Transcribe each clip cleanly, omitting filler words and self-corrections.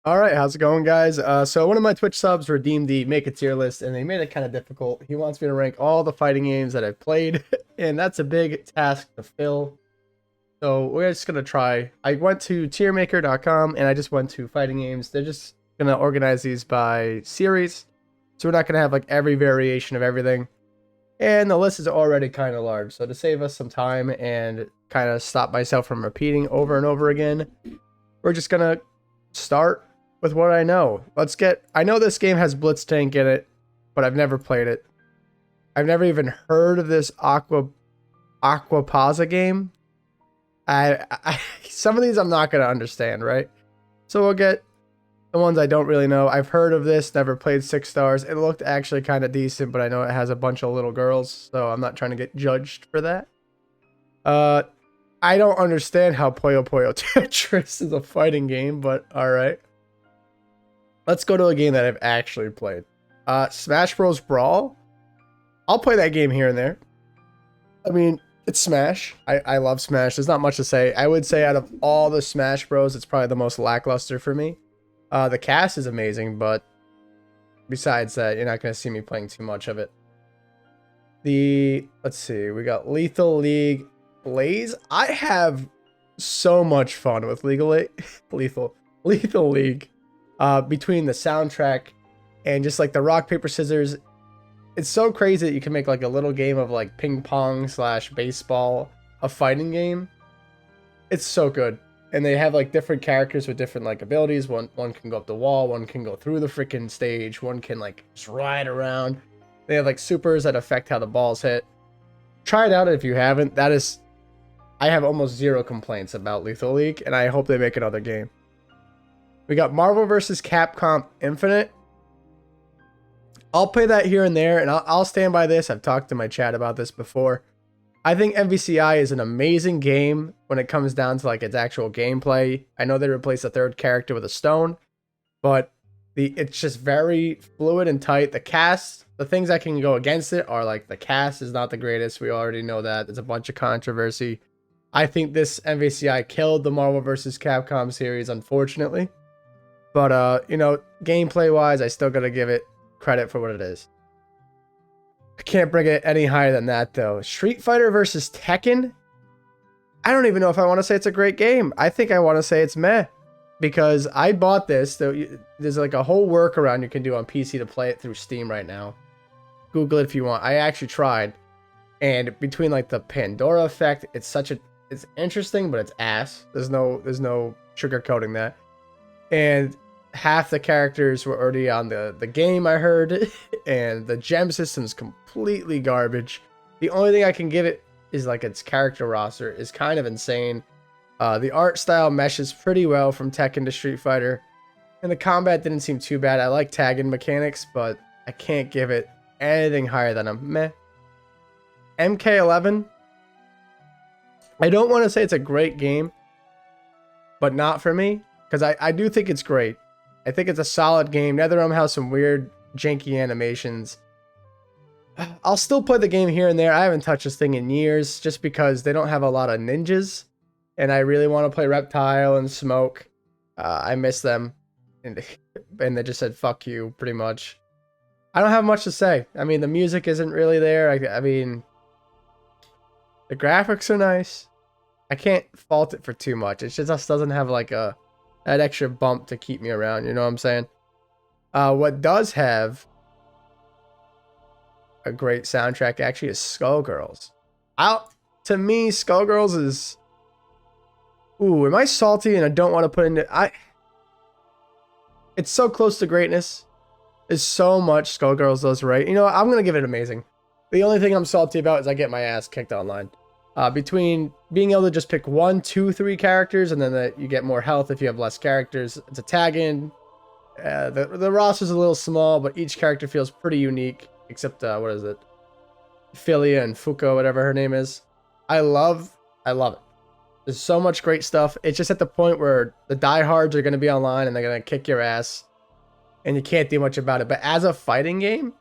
All right, how's it going, guys? So one of my Twitch subs redeemed the make a tier list, and they made it kind of difficult. He wants me to rank all the fighting games that I've played, and that's a big task to fill. So we're just gonna try. I went to tiremaker.com and I just went to fighting games. They're just gonna organize these by series, so we're not gonna have like every variation of everything. And the list is already kind of large, so to save us some time and kind of stop myself from repeating over and over again, we're just gonna start with what I know. I know this game has Blitz Tank in it, but I've never played it. I've never even heard of this Aquapaza game. Some of these I'm not going to understand, right? So we'll get the ones I don't really know. I've heard of this, never played 6 stars. It looked actually kind of decent, but I know it has a bunch of little girls, so I'm not trying to get judged for that. I don't understand how Puyo Puyo Tetris is a fighting game, but alright. Let's go to a game that I've actually played. Smash Bros. Brawl. I'll play that game here and there. I mean, it's Smash. I love Smash. There's not much to say. I would say out of all the Smash Bros, it's probably the most lackluster for me. The cast is amazing, but besides that, you're not going to see me playing too much of it. Let's see, we got Lethal League Blaze. I have so much fun with Lethal League. Between the soundtrack and just like the rock, paper, scissors. It's so crazy that you can make like a little game of like ping pong / baseball, a fighting game. It's so good. And they have like different characters with different like abilities. One can go up the wall, one can go through the freaking stage, one can like just ride around. They have like supers that affect how the balls hit. Try it out if you haven't. I have almost zero complaints about Lethal League, and I hope they make another game. We got Marvel vs. Capcom Infinite. I'll play that here and there, and I'll stand by this. I've talked to my chat about this before. I think MVCI is an amazing game when it comes down to like its actual gameplay. I know they replaced a third character with a stone, but it's just very fluid and tight. The things that can go against it are like the cast is not the greatest. We already know that. There's a bunch of controversy. I think this MVCI killed the Marvel vs. Capcom series, unfortunately. But, gameplay-wise, I still gotta give it credit for what it is. I can't bring it any higher than that, though. Street Fighter versus Tekken? I don't even know if I want to say it's a great game. I think I want to say it's meh. Because I bought this. There's like a whole workaround you can do on PC to play it through Steam right now. Google it if you want. I actually tried. And between like the Pandora effect, it's interesting, but it's ass. There's no sugarcoating that. And half the characters were already on the game, I heard, and the gem system's completely garbage. The only thing I can give it is like its character roster is kind of insane. The art style meshes pretty well from Tekken to Street Fighter, and the combat didn't seem too bad. I like tagging mechanics, but I can't give it anything higher than a meh. MK11. I don't want to say it's a great game, but not for me. Because I do think it's great. I think it's a solid game. NetherRealm has some weird, janky animations. I'll still play the game here and there. I haven't touched this thing in years just because they don't have a lot of ninjas. And I really want to play Reptile and Smoke. I miss them. And they just said, fuck you, pretty much. I don't have much to say. I mean, the music isn't really there. I mean, the graphics are nice. I can't fault it for too much. It just doesn't have like that extra bump to keep me around, you know what I'm saying? What does have a great soundtrack actually is Skullgirls. To me, Skullgirls is... Ooh, am I salty and I don't want to put into... It's so close to greatness. There's so much Skullgirls does right. You know what? I'm going to give it amazing. The only thing I'm salty about is I get my ass kicked online. Between being able to just pick 1, 2, 3 characters, and then you get more health if you have less characters. It's a tag-in. The roster's a little small, but each character feels pretty unique. Except, what is it? Philia and Fuko, whatever her name is. I love it. There's so much great stuff. It's just at the point where the diehards are going to be online and they're going to kick your ass. And you can't do much about it. But as a fighting game,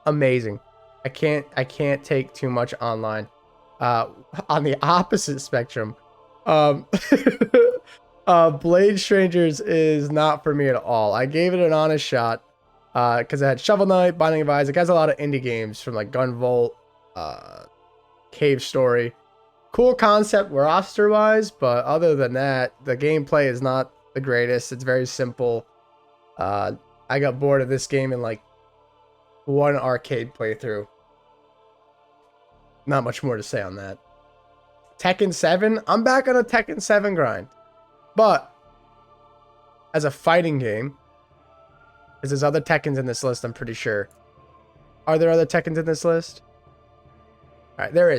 amazing. I can't take too much online. On the opposite spectrum, Blade Strangers is not for me at all. I gave it an honest shot. Because it had Shovel Knight, Binding of Isaac. It has a lot of indie games from like Gunvolt, Cave Story. Cool concept roster wise, but other than that, the gameplay is not the greatest. It's very simple. I got bored of this game in like one arcade playthrough. Not much more to say on that. Tekken 7. I'm back on a Tekken 7 grind. But as a fighting game, because there's other Tekkens in this list, I'm pretty sure. Are there other Tekkens in this list? All right, there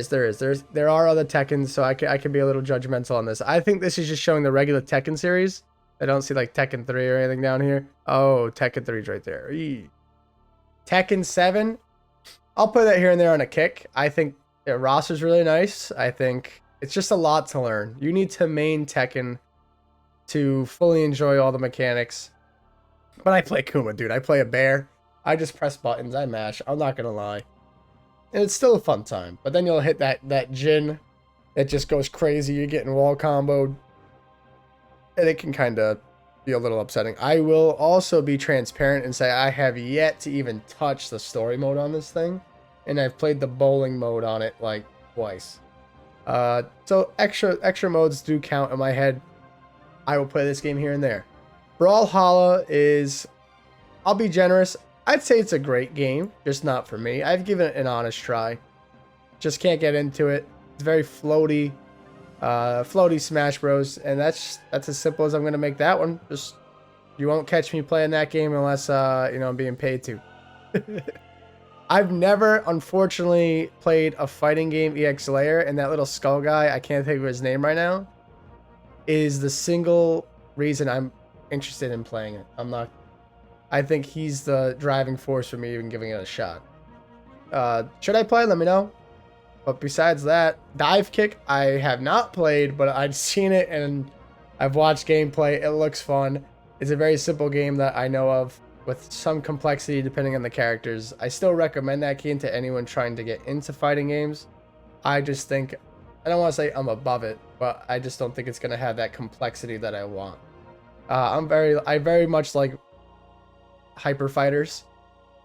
are other Tekkens, so I can be a little judgmental on this. I think this is just showing the regular Tekken series. I don't see like Tekken 3 or anything down here. Oh, Tekken 3 is right there. Eee. Tekken 7. I'll put that here and there on a kick. I think the roster's really nice. I think it's just a lot to learn. You need to main Tekken to fully enjoy all the mechanics. But I play Kuma, dude. I play a bear. I just press buttons. I mash. I'm not going to lie. And it's still a fun time. But then you'll hit that Jin that just goes crazy. You're getting wall comboed. And it can kind of be a little upsetting. I will also be transparent and say I have yet to even touch the story mode on this thing. And I've played the bowling mode on it like twice. So extra modes do count in my head. I will play this game here and there. Brawlhalla is, I'll be generous, I'd say it's a great game, just not for me. I've given it an honest try. Just can't get into it. It's very floaty Smash Bros. And that's as simple as I'm going to make that one. Just, you won't catch me playing that game unless, I'm being paid to. I've never, unfortunately, played a fighting game EX Layer, and that little skull guy, I can't think of his name right now, is the single reason I'm interested in playing it. I think he's the driving force for me even giving it a shot. Should I play? Let me know. But besides that, Dive Kick, I have not played, but I've seen it and I've watched gameplay. It looks fun. It's a very simple game that I know of with some complexity depending on the characters. I still recommend that game to anyone trying to get into fighting games. I just think, I don't want to say I'm above it, but I just don't think it's going to have that complexity that I want. I very much like hyper fighters,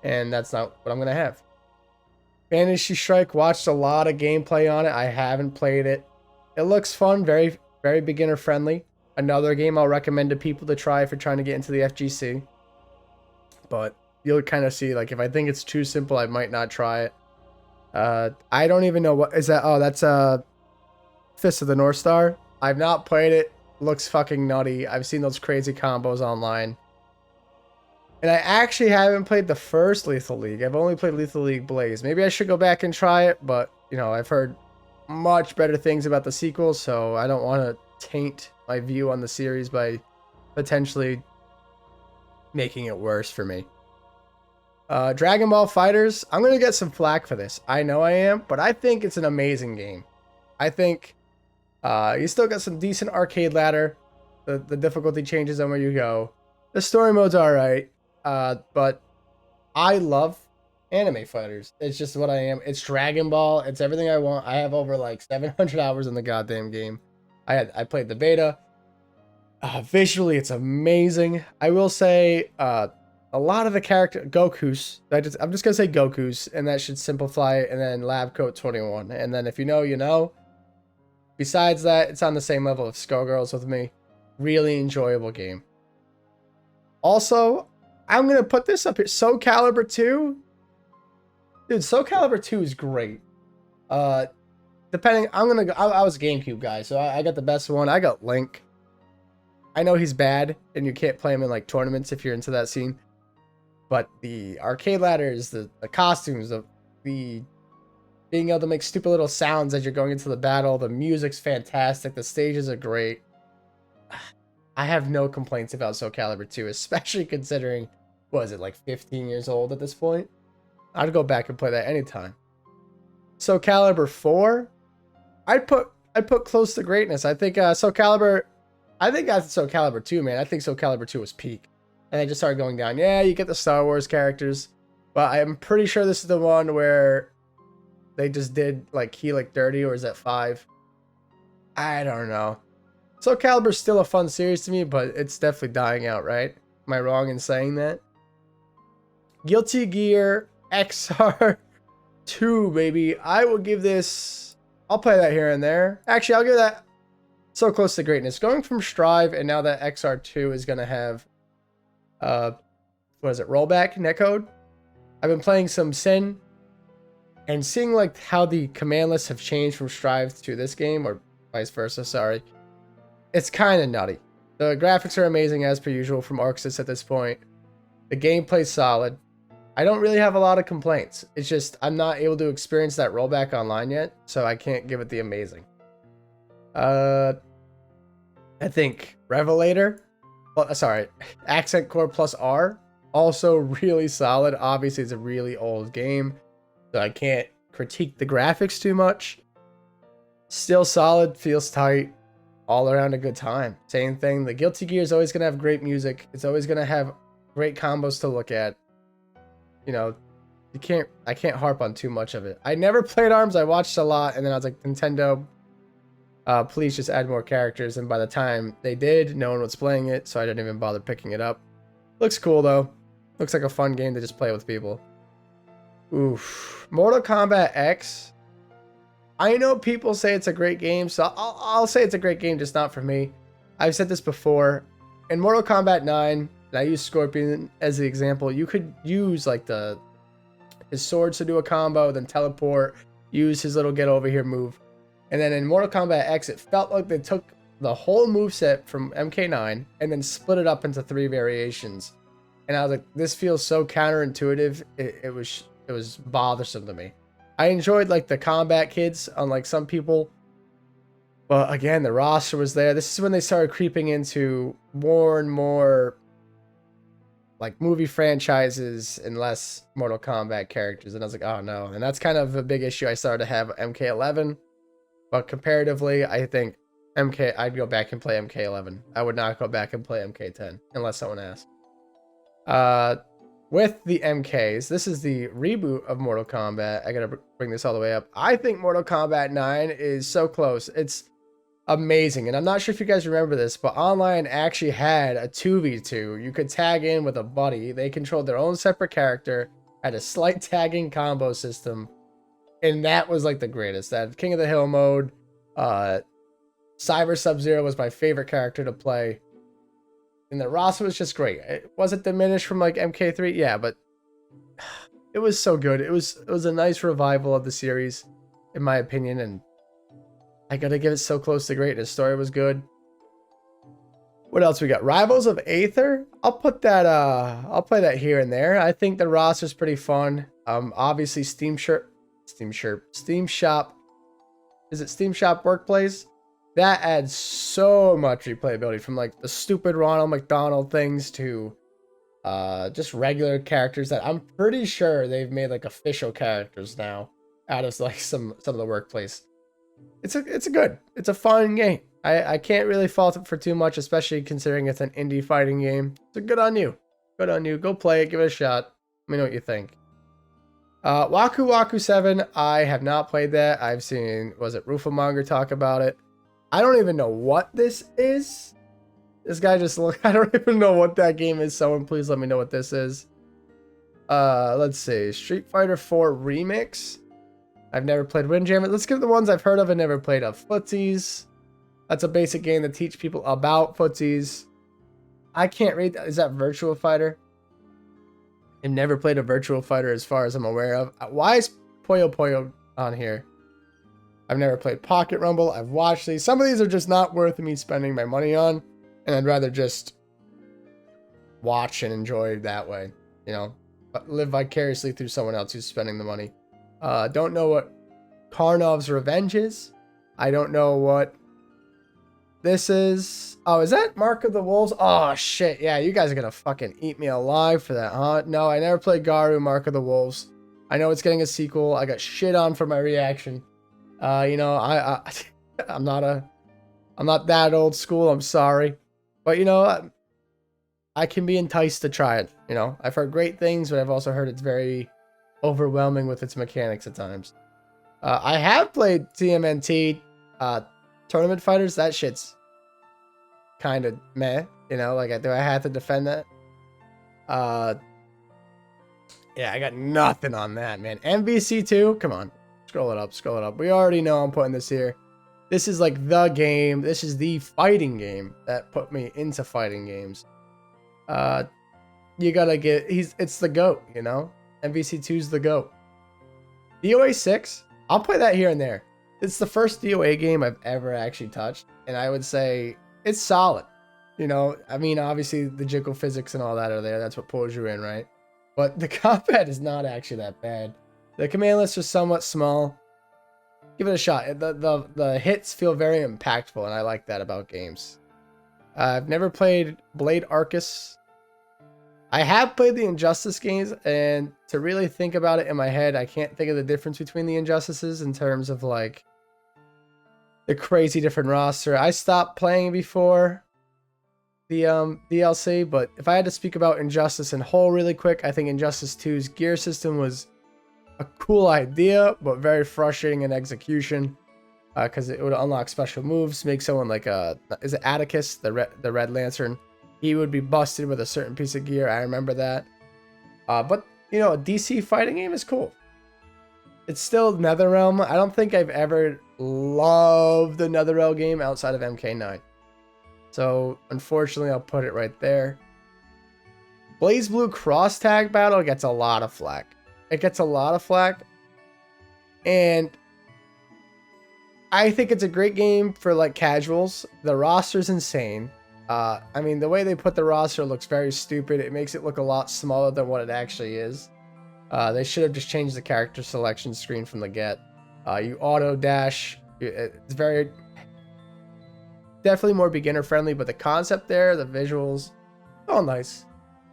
and that's not what I'm going to have. Fantasy Strike, watched a lot of gameplay on it. I haven't played it. It looks fun, very, very beginner friendly. Another game I'll recommend to people to try if you're trying to get into the FGC. But you'll kind of see, like, if I think it's too simple, I might not try it. I don't even know what is that. Oh, that's Fist of the North Star. I've not played it. Looks fucking nutty. I've seen those crazy combos online. And I actually haven't played the first Lethal League. I've only played Lethal League Blaze. Maybe I should go back and try it, but, I've heard much better things about the sequel, so I don't want to taint my view on the series by potentially making it worse for me. Dragon Ball FighterZ, I'm going to get some flack for this. I know I am, but I think it's an amazing game. I think you still got some decent arcade ladder. The difficulty changes on where you go. The story mode's alright. But I love anime fighters. It's just what I am. It's Dragon Ball. It's everything I want. I have over like 700 hours in the goddamn game. I played the beta. Visually, it's amazing. I will say a lot of the character Goku's. I'm just gonna say Goku's, and that should simplify it. And then Lab Coat 21. And then if you know, you know. Besides that, it's on the same level of Skullgirls with me. Really enjoyable game. Also, I'm going to put this up here. Soul Calibur 2. Dude, Soul Calibur 2 is great. I was a GameCube guy, so I got the best one. I got Link. I know he's bad, and you can't play him in like tournaments if you're into that scene. But the arcade ladders, the costumes, the being able to make stupid little sounds as you're going into the battle, the music's fantastic, the stages are great. I have no complaints about Soul Calibur 2, especially considering, what is it, like 15 years old at this point? I'd go back and play that anytime. Soul Calibur 4, I'd put close to greatness. I think Soul Calibur, that's Soul Calibur 2, man. I think Soul Calibur 2 was peak. And I just started going down. Yeah, you get the Star Wars characters, but I'm pretty sure this is the one where they just did like Helix Dirty, or is that 5? I don't know. Soul Calibur's still a fun series to me, but it's definitely dying out, right? Am I wrong in saying that? Guilty Gear XR2, baby. I will give this... I'll play that here and there. Actually, I'll give that so close to greatness. Going from Strive, and now that XR2 is going to have... what is it? Rollback netcode? I've been playing some Sin, and seeing like how the command lists have changed from Strive to this game, or vice versa, sorry. It's kind of nutty. The graphics are amazing as per usual from Arxis at this point. The gameplay's solid. I don't really have a lot of complaints. It's just I'm not able to experience that rollback online yet, so I can't give it the amazing. I think Revelator, well, sorry, Accent Core plus R, also really solid. Obviously, it's a really old game, so I can't critique the graphics too much. Still solid, feels tight. All around a good time. Same thing. The Guilty Gear is always going to have great music. It's always going to have great combos to look at. You know, I can't harp on too much of it. I never played ARMS. I watched a lot, and then I was like, Nintendo, please just add more characters. And by the time they did, no one was playing it, so I didn't even bother picking it up. Looks cool though. Looks like a fun game to just play with people. Oof. Mortal Kombat X. I know people say it's a great game, so I'll say it's a great game, just not for me. I've said this before. In Mortal Kombat 9, and I use Scorpion as the example, you could use like his swords to do a combo, then teleport, use his little get over here move. And then in Mortal Kombat X, it felt like they took the whole moveset from MK9 and then split it up into 3 variations. And I was like, this feels so counterintuitive. It was bothersome to me. I enjoyed like the combat kids, unlike some people. But again, the roster was there. This is when they started creeping into more and more like movie franchises and less Mortal Kombat characters. And I was like, oh no. And that's kind of a big issue I started to have with MK11. But comparatively, I think I'd go back and play MK11. I would not go back and play MK10 unless someone asked. With the MKs, this is the reboot of Mortal Kombat. I gotta bring this all the way up. I think Mortal Kombat 9 is so close. It's amazing. And I'm not sure if you guys remember this, but online actually had a 2v2. You could tag in with a buddy. They controlled their own separate character, had a slight tagging combo system. And that was like the greatest. That King of the Hill mode. Cyber Sub-Zero was my favorite character to play. And the roster was just great. It wasn't diminished from like MK3, yeah, but it was so good. It was a nice revival of the series, in my opinion, and I gotta give it so close to greatness. Story was good. What else we got? Rivals of Aether. I'll put that. I'll play that here and there. I think the roster's pretty fun. Obviously Steam Shop. Is it Steam Shop Workplace? That adds so much replayability, from like the stupid Ronald McDonald things to just regular characters that I'm pretty sure they've made like official characters now out of like some of the workplace. It's a fun game. I can't really fault it for too much, especially considering it's an indie fighting game. So good on you. Good on you. Go play it. Give it a shot. Let me know what you think. Waku Waku 7. I have not played that. I've seen, was it Rufamonger talk about it? I don't even know what this is. This guy just looked, I don't even know what that game is. Someone please let me know what this is. Let's see. Street Fighter 4 Remix. I've never played Windjammer. Let's give the ones I've heard of and never played of. Footsies. That's a basic game to teach people about footsies. I can't read that. Is that Virtua Fighter? I've never played a Virtua Fighter as far as I'm aware of. Why is Puyo Puyo on here? I've never played Pocket Rumble. I've watched these. Some of these are just not worth me spending my money on. And I'd rather just watch and enjoy that way. You know, live vicariously through someone else who's spending the money. Don't know what Karnov's Revenge is. I don't know what this is. Oh, is that Mark of the Wolves? Oh, shit. Yeah, you guys are going to fucking eat me alive for that, huh? No, I never played Garu Mark of the Wolves. I know it's getting a sequel. I got shit on for my reaction. You know, I'm not that old school. I'm sorry. But, you know, I can be enticed to try it. You know, I've heard great things, but I've also heard it's very overwhelming with its mechanics at times. I have played TMNT Tournament Fighters. That shit's kind of meh. You know, like, do I have to defend that? Yeah, I got nothing on that, man. MVC2, come on. Scroll it up, scroll it up. We already know I'm putting this here. This is like the game. This is the fighting game that put me into fighting games. You gotta get, it's the GOAT, you know? MVC2's the GOAT. DOA 6, I'll play that here and there. It's the first DOA game I've ever actually touched, and I would say it's solid. You know, I mean, obviously the jiggle physics and all that are there. That's what pulls you in, right? But the combat is not actually that bad. The command lists are somewhat small. Give it a shot. The hits feel very impactful, and I like that about games. I've never played Blade Arcus. I have played the Injustice games, and to really think about it in my head, I can't think of the difference between the Injustices in terms of like the crazy different roster. I stopped playing before the DLC, but if I had to speak about Injustice in whole really quick, I think Injustice 2's gear system was a cool idea, but very frustrating in execution, because it would unlock special moves, make someone like is it Atticus, the Red Lantern? He would be busted with a certain piece of gear. I remember that. But you know, a DC fighting game is cool. It's still NetherRealm. I don't think I've ever loved a NetherRealm game outside of MK9. So unfortunately, I'll put it right there. BlazBlue Cross Tag Battle gets a lot of flack. It gets a lot of flack. And I think it's a great game for like casuals. The roster's insane. I mean, the way they put the roster looks very stupid. It makes it look a lot smaller than what it actually is. They should have just changed the character selection screen from the get. You auto dash. It's very definitely more beginner friendly, but the concept there, the visuals, all nice.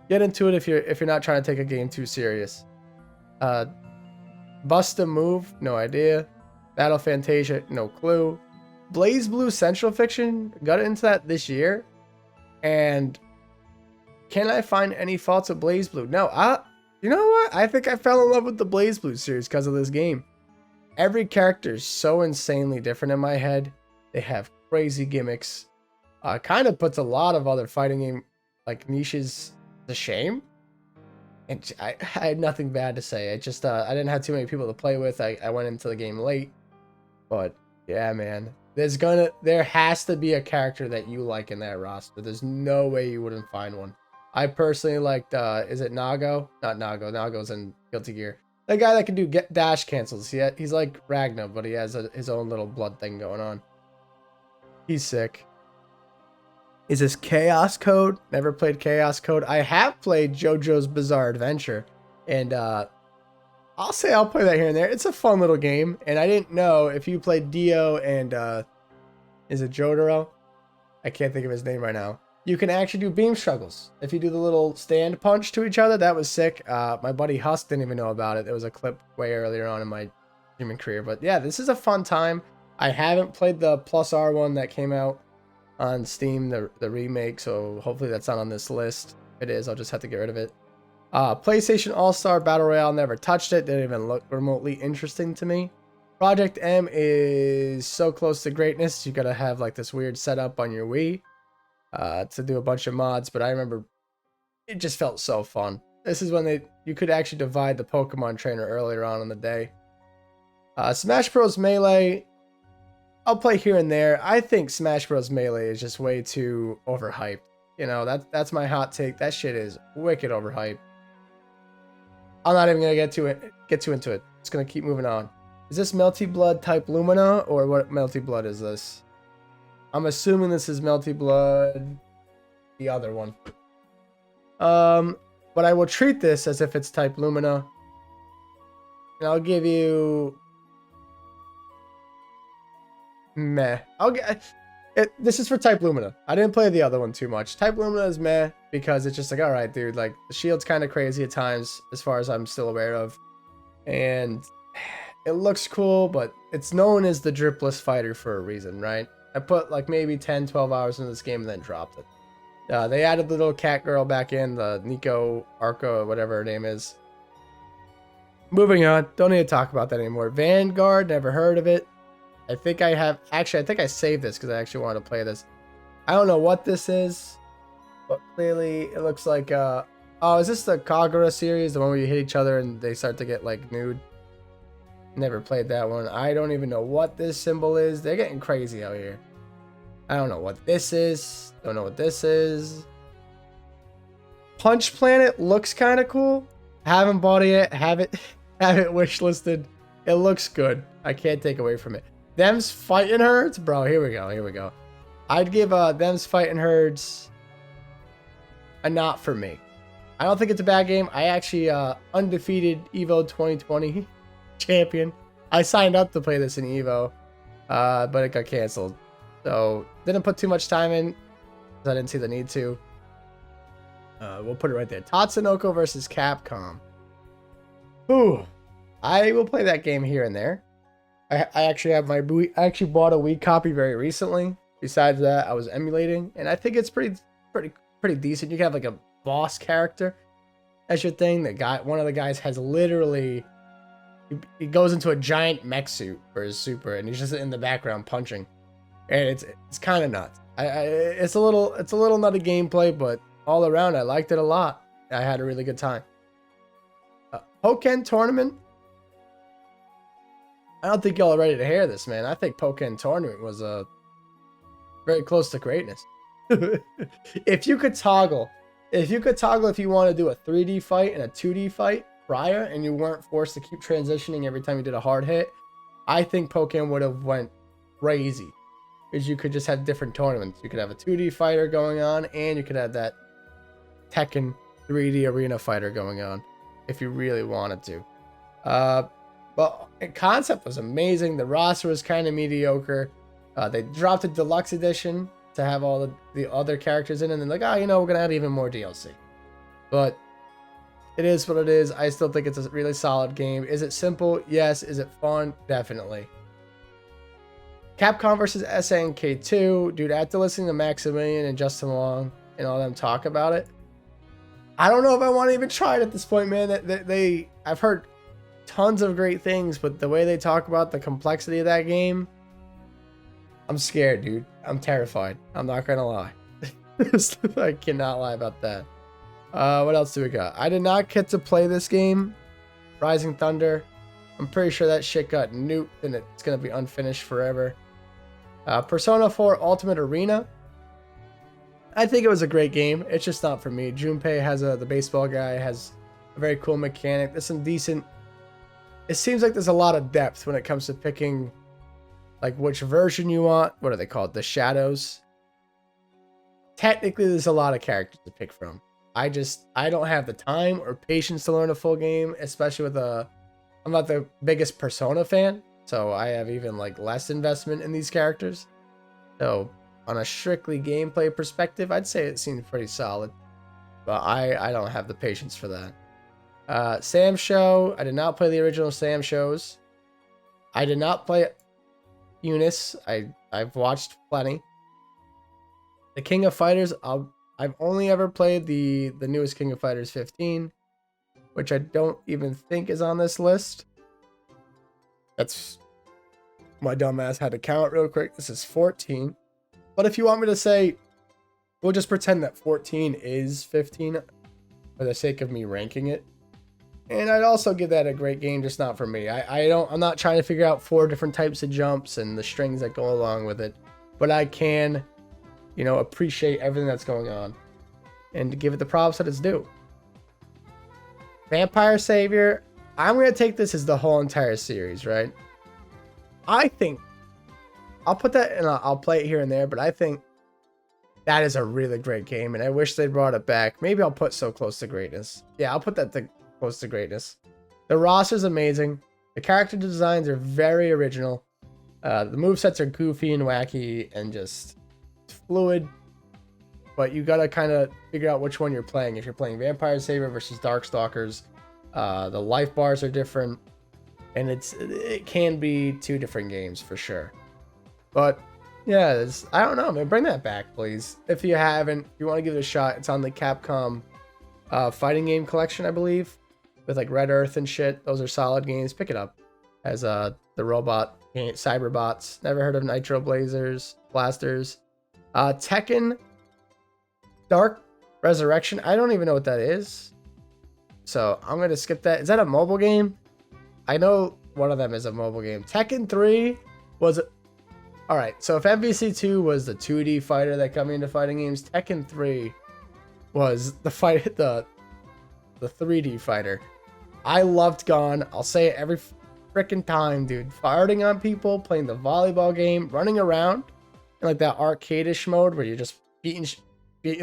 Get into it if you're not trying to take a game too serious. Bust a Move, no idea. Battle Fantasia, no clue. BlazBlue Central Fiction, got into that this year. And can I find any faults with BlazBlue? No, you know what? I think I fell in love with the BlazBlue series because of this game. Every character is so insanely different in my head. They have crazy gimmicks. Kind of puts a lot of other fighting game like niches to shame. And I had nothing bad to say. I just I didn't have too many people to play with. I went into the game late. But yeah, man. There has to be a character that you like in that roster. There's no way you wouldn't find one. I personally liked is it Nago? Not Nago. Nago's in Guilty Gear. The guy that can do dash cancels. He's like Ragnar, but he has his own little blood thing going on. He's sick. Is this Chaos Code? Never played Chaos Code. I have played JoJo's Bizarre Adventure, and I'll say I'll play that here and there. It's a fun little game, and I didn't know if you played Dio and is it Jotaro? I can't think of his name right now. You can actually do beam struggles. If you do the little stand punch to each other, that was sick. My buddy Husk didn't even know about it. There was a clip way earlier on in my streaming career, but yeah, this is a fun time. I haven't played the Plus R one that came out on Steam, the remake, so hopefully that's not on this list. If it is, I'll just have to get rid of it. PlayStation All-Star Battle Royale, never touched it. Didn't even look remotely interesting to me. Project M is so close to greatness. You gotta have like this weird setup on your Wii to do a bunch of mods, but I remember it just felt so fun. This is when you could actually divide the Pokemon trainer earlier on in the day. Smash Bros. Melee, I'll play here and there. I think Smash Bros. Melee is just way too overhyped. You know, that's my hot take. That shit is wicked overhyped. I'm not even gonna get too into it. Just gonna keep moving on. Is this Melty Blood type Lumina, or what Melty Blood is this? I'm assuming this is Melty Blood, the other one. But I will treat this as if it's type Lumina. And I'll give you meh. This is for type Lumina. I didn't play the other one too much. Type Lumina is meh because it's just like, all right, dude, like the shield's kind of crazy at times as far as I'm still aware of. And it looks cool, but it's known as the dripless fighter for a reason, right? I put like maybe 10, 12 hours into this game and then dropped it. They added the little cat girl back in, the Nico Arco, whatever her name is. Moving on. Don't need to talk about that anymore. Vanguard, never heard of it. I think I have, actually, I think I saved this because I actually wanted to play this. I don't know what this is, but clearly it looks like oh, is this the Kagura series, the one where you hit each other and they start to get like nude? Never played that one. I don't even know what this symbol is. They're getting crazy out here. I don't know what this is. Don't know what this is. Punch Planet looks kind of cool. Haven't bought it yet. Have it wishlisted. It looks good. I can't take away from it. Them's Fighting Herds, bro. Here we go. Here we go. I'd give Them's Fighting Herds a not for me. I don't think it's a bad game. I actually undefeated Evo 2020 champion. I signed up to play this in Evo, but it got canceled. So didn't put too much time in because I didn't see the need to. We'll put it right there. Tatsunoko versus Capcom. Ooh, I will play that game here and there. I actually have I actually bought a Wii copy very recently. Besides that, I was emulating, and I think it's pretty decent. You can have like a boss character as your thing. One of the guys has literally, he goes into a giant mech suit for his super, and he's just in the background punching, and it's kind of nuts. It's a little nutty gameplay, but all around I liked it a lot. I had a really good time. Pokken Tournament. I don't think y'all are ready to hear this, man. I think Pokken Tournament was very close to greatness. If you could toggle if you want to do a 3D fight and a 2D fight prior, and you weren't forced to keep transitioning every time you did a hard hit, I think Pokken would have went crazy. Because you could just have different tournaments. You could have a 2D fighter going on, and you could have that Tekken 3D arena fighter going on if you really wanted to. But the concept was amazing. The roster was kind of mediocre. They dropped a deluxe edition to have all the other characters in, and then like, oh, you know, we're gonna add even more DLC. But it is what it is. I still think it's a really solid game. Is it simple? Yes. Is it fun? Definitely. Capcom versus SNK 2. Dude, after listening to Maximilian and Justin Long and all them talk about it, I don't know if I want to even try it at this point, man. I've heard tons of great things, but the way they talk about the complexity of that game, I'm scared, dude. I'm terrified. I'm not gonna lie. I cannot lie about that. What else do we got? I did not get to play this game, Rising Thunder. I'm pretty sure that shit got nuked and it's gonna be unfinished forever. Persona 4 Ultimate Arena. I think it was a great game. It's just not for me. Junpei has the baseball guy has a very cool mechanic. There's some decent. It seems like there's a lot of depth when it comes to picking, like which version you want. What are they called? The shadows. Technically, there's a lot of characters to pick from. I don't have the time or patience to learn a full game, especially with I'm not the biggest Persona fan, so I have even like less investment in these characters. So on a strictly gameplay perspective, I'd say it seemed pretty solid, but I don't have the patience for that. Sam Show. I did not play the original Sam Shows. I did not play Eunice. I've watched plenty. The King of Fighters. I've only ever played the newest King of Fighters 15, which I don't even think is on this list. That's my dumbass had to count real quick. This is 14. But if you want me to say, we'll just pretend that 14 is 15 for the sake of me ranking it. And I'd also give that a great game, just not for me. I'm not trying to figure out 4 different types of jumps and the strings that go along with it. But I can, appreciate everything that's going on and give it the props that it's due. Vampire Savior. I'm going to take this as the whole entire series, right? I think I'll put that and I'll play it here and there, but I think that is a really great game, and I wish they brought it back. Maybe I'll put So Close to Greatness. Yeah, I'll put that to Close to Greatness. The roster's amazing. The character designs are very original. The movesets are goofy and wacky and just fluid, but you gotta kind of figure out which one you're playing. If you're playing Vampire Savior versus Darkstalkers, the life bars are different, and it can be 2 different games for sure. But yeah, I don't know, man. Bring that back, please. If you haven't, if you want to give it a shot, it's on the Capcom fighting game collection, I believe, with like Red Earth and shit. Those are solid games. Pick it up. As the robot Cyberbots. Never heard of Nitro Blasters. Tekken Dark Resurrection. I don't even know what that is. So I'm going to skip that. Is that a mobile game? I know one of them is a mobile game. Tekken 3 was... Alright, so if MVC2 was the 2D fighter that got me into fighting games, Tekken 3 was the 3D fighter. I loved Gon. I'll say it every freaking time, dude. Farting on people, playing the volleyball game, running around in like that arcade-ish mode where you're just beating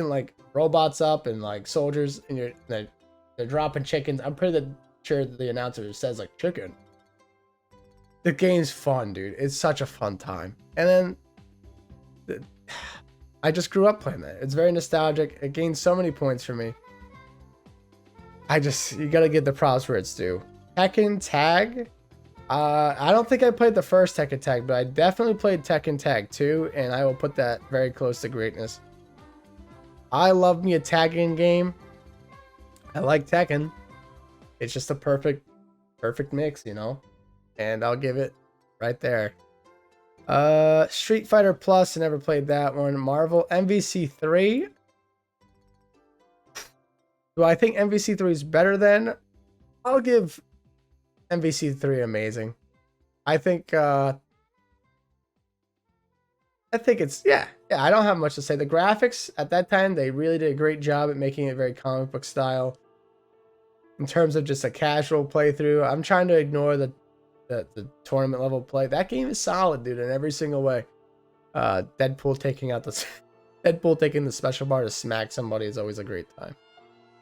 like robots up and like soldiers, and they're dropping chickens. I'm pretty sure that the announcer says like chicken. The game's fun, dude. It's such a fun time. And then I just grew up playing that. It's very nostalgic. It gained so many points for me. You gotta give the props where it's due. Tekken Tag. I don't think I played the first Tekken Tag, but I definitely played Tekken Tag 2, and I will put that very close to greatness. I love me a tagging game. I like Tekken. It's just a perfect mix, you know? And I'll give it right there. Street Fighter Plus, I never played that one. Marvel MVC3. Do I think MVC3 is better than? I'll give MVC3 amazing. I think it's yeah, I don't have much to say. The graphics at that time, they really did a great job at making it very comic book style. In terms of just a casual playthrough, I'm trying to ignore the tournament level play. That game is solid, dude, in every single way. Deadpool taking the special bar to smack somebody is always a great time.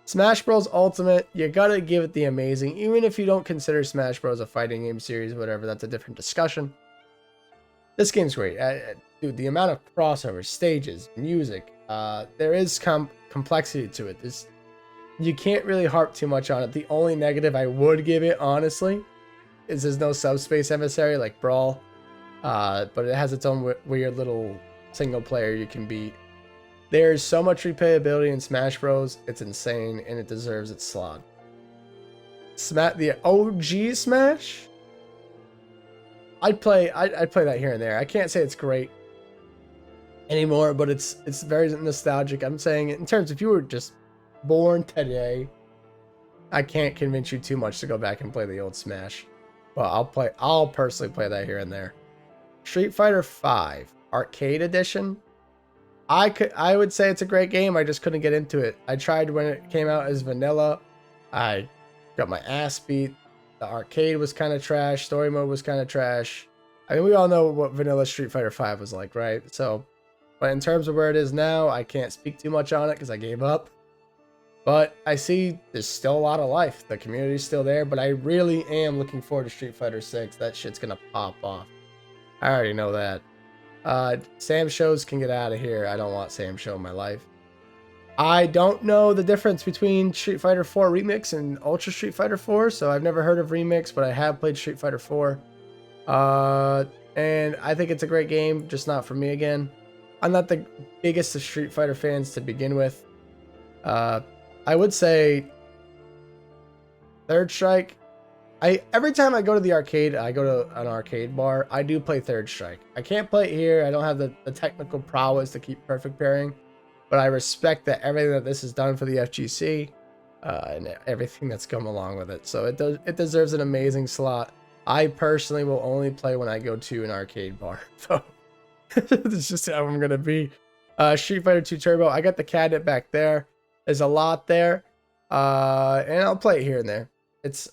Smash Bros Ultimate, you gotta give it the amazing. Even if you don't consider Smash Bros a fighting game series, whatever, that's a different discussion. This game's great. Dude, the amount of crossovers, stages, music, there is complexity to it. You can't really harp too much on it. The only negative I would give it, honestly, is there's no subspace emissary like Brawl, but it has its own weird little single player you can beat. There's so much replayability in Smash Bros. It's insane, and it deserves its slot. The OG Smash? I'd play that here and there. I can't say it's great anymore, but it's very nostalgic. I'm saying in terms, if you were just born today, I can't convince you too much to go back and play the old Smash. But I'll personally play that here and there. Street Fighter V Arcade Edition. I would say it's a great game. I just couldn't get into it. I tried when it came out as vanilla. I got my ass beat. The arcade was kind of trash. Story mode was kind of trash. I mean, we all know what vanilla Street Fighter V was like, right? So, but in terms of where it is now, I can't speak too much on it because I gave up. But I see there's still a lot of life. The community's still there, but I really am looking forward to Street Fighter 6. That shit's gonna pop off. I already know that. Sam Shows can get out of here. I don't want Sam Show in my life. I don't know the difference between Street Fighter 4 Remix and Ultra Street Fighter 4, so I've never heard of Remix, but I have played Street Fighter 4. And I think it's a great game, just not for me again. I'm not the biggest of Street Fighter fans to begin with. I would say Third Strike. Every time I go to the arcade, I go to an arcade bar, I do play Third Strike. I can't play it here. I don't have the technical prowess to keep perfect pairing, but I respect that everything that this has done for the FGC and everything that's come along with it. So it deserves an amazing slot. I personally will only play when I go to an arcade bar. So it's just how I'm gonna be. Street Fighter 2 Turbo. I got the cabinet back there. There's a lot there, and I'll play it here and there.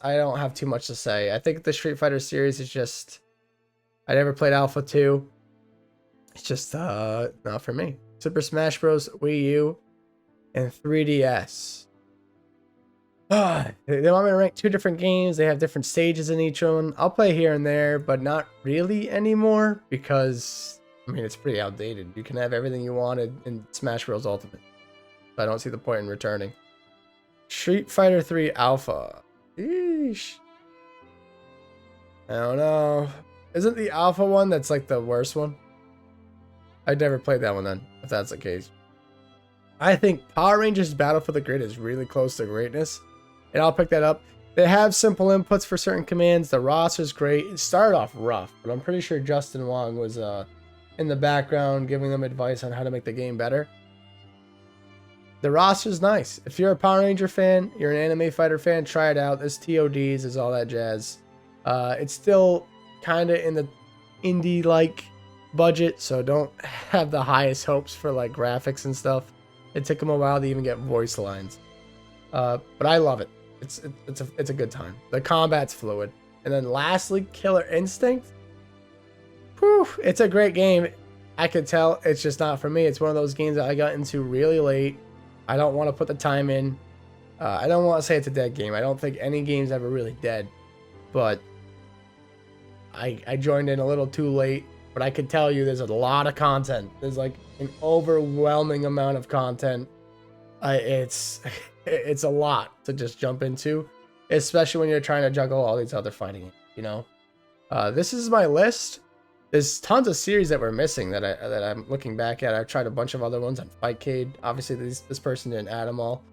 I don't have too much to say. I think the Street Fighter series is just, I never played Alpha 2. It's just not for me. Super Smash Bros. Wii U and 3DS. They want me to rank two different games. They have different stages in each one. I'll play here and there, but not really anymore because, I mean, it's pretty outdated. You can have everything you wanted in Smash Bros. Ultimate. So I don't see the point in returning. Street Fighter 3 Alpha. Eesh. I don't know. Isn't the Alpha one that's like the worst one? I'd never played that one then, if that's the case. I think Power Rangers Battle for the Grid is really close to greatness, and I'll pick that up. They have simple inputs for certain commands. The roster's great. It started off rough, but I'm pretty sure Justin Wong was in the background, giving them advice on how to make the game better. The roster's nice. If you're a Power Ranger fan, you're an Anime Fighter fan, try it out. There's TODs, there's all that jazz. It's still kind of in the indie-like budget, so don't have the highest hopes for like graphics and stuff. It took them a while to even get voice lines. But I love it. It's a good time. The combat's fluid. And then lastly, Killer Instinct. Whew, it's a great game. I could tell it's just not for me. It's one of those games that I got into really late. I don't want to put the time in. I don't want to say it's a dead game. I don't think any game's ever really dead. But I joined in a little too late. But I could tell you there's a lot of content. There's like an overwhelming amount of content. It's a lot to just jump into. Especially when you're trying to juggle all these other fighting games, you know? This is my list. There's tons of series that we're missing that I'm looking back at. I've tried a bunch of other ones on Fightcade. Obviously, this person didn't add them all.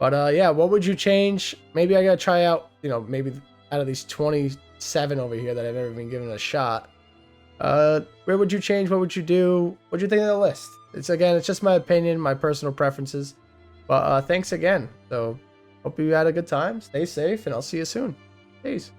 But yeah, what would you change? Maybe I gotta try out, you know, maybe out of these 27 over here that I've ever been given a shot. Where would you change? What would you do? What'd you think of the list? It's just my opinion, my personal preferences. But thanks again. So hope you had a good time. Stay safe, and I'll see you soon. Peace.